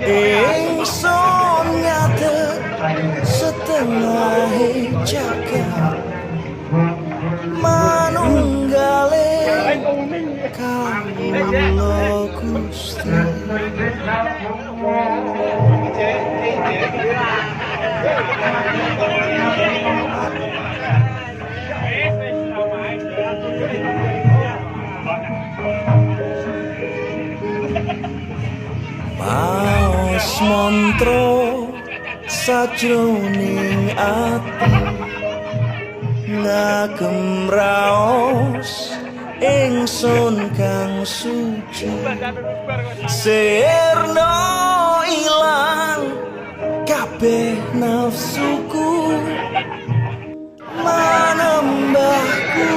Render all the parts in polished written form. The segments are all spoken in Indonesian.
ingsun ngadeg setengah jagat manunggale kawula Gusti. Maos mantra sajroning ati ngagem raos ingsun kang suci sirna ilang kabeh nafsuku manembahku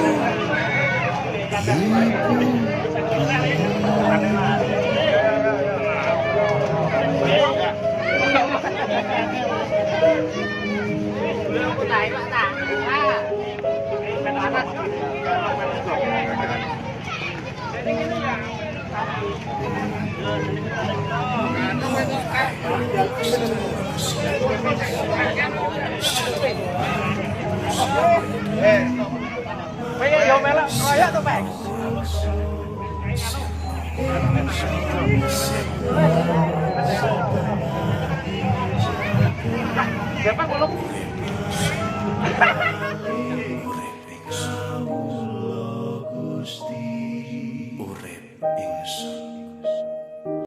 Siapa belum?